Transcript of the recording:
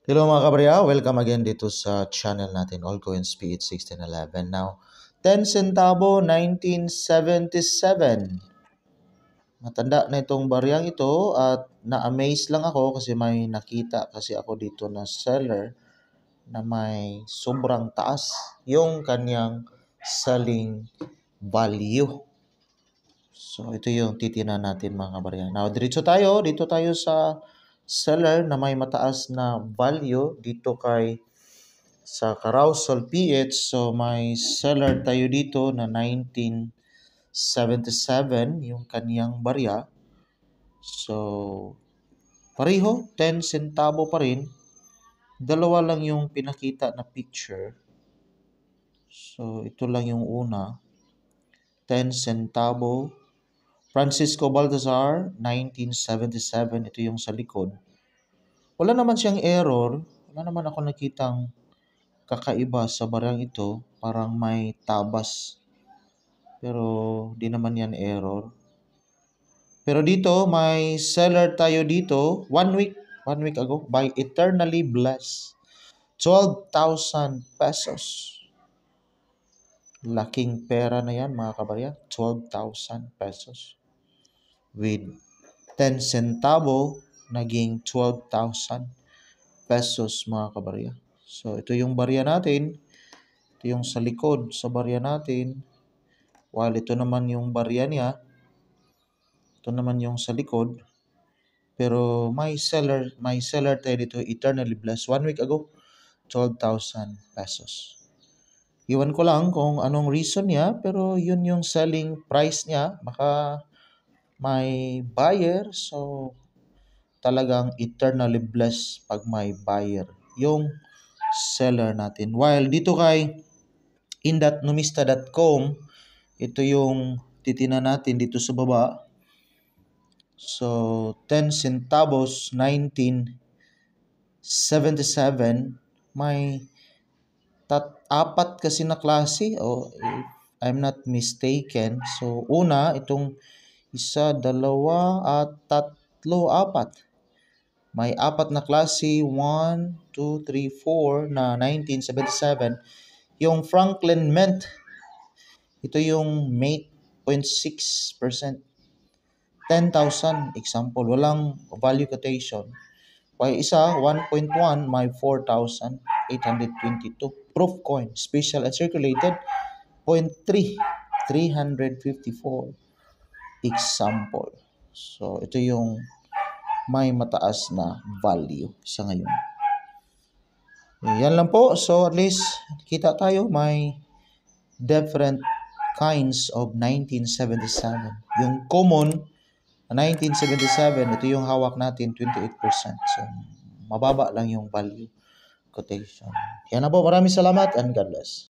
Hello mga kabarya, welcome again dito sa channel natin, All Coins PH 1611. Now, 10 centavo 1977. Matanda na itong baryang ito at na-amaze lang ako kasi may nakita kasi ako dito na seller na may sobrang taas yung kanyang selling value. So, ito yung titinan natin mga kabarya. Now, dito tayo sa seller na may mataas na value dito sa Carousel PH. So, may seller tayo dito na 1977 yung kaniyang barya. So, pareho, 10 centavo pa rin. Dalawa lang yung pinakita na picture. So, ito lang yung una. 10 centavo. Francisco Baltazar, 1977. Ito yung sa likod. Wala naman siyang error. Wala naman ako nakitang kakaiba sa barang ito. Parang may tabas. Pero di naman yan error. Pero dito, may seller tayo dito. One week ago. By Eternally Blessed. 12,000 pesos. Laking pera na yan mga kabarya. 12,000 pesos. With 10 centavo, naging 12,000 pesos mga kabarya. So, ito yung barya natin. Ito yung sa likod sa barya natin. While ito naman yung barya niya. Ito naman yung sa likod. Pero may seller tayo dito, Eternally Blessed. 1 week ago, 12,000 pesos. Iwan ko lang kung anong reason niya, pero yun yung selling price niya. Baka may buyer, so talagang eternally blessed pag may buyer yung seller natin. While dito kay in.numista.com, ito yung titinan natin dito sa baba. So, 10 centavos, 1977, may apat kasi na klase, if I'm not mistaken. So, una, itong isa, dalawa, at tatlo, apat. May apat na klase, 1, 2, 3, 4 na 1977. Yung Franklin Mint, ito yung mate 0.6%. 10,000 example, walang value quotation. While isa, 1.1, may 4,822. Proof coin, special and circulated, 0.3, 354 example. So, ito yung may mataas na value sa ngayon. Yan lang po. So, at least, kita tayo may different kinds of 1977. Yung common, 1977, ito yung hawak natin, 28%. So, mababa lang yung value quotation. Yan na po. Maraming salamat and God bless.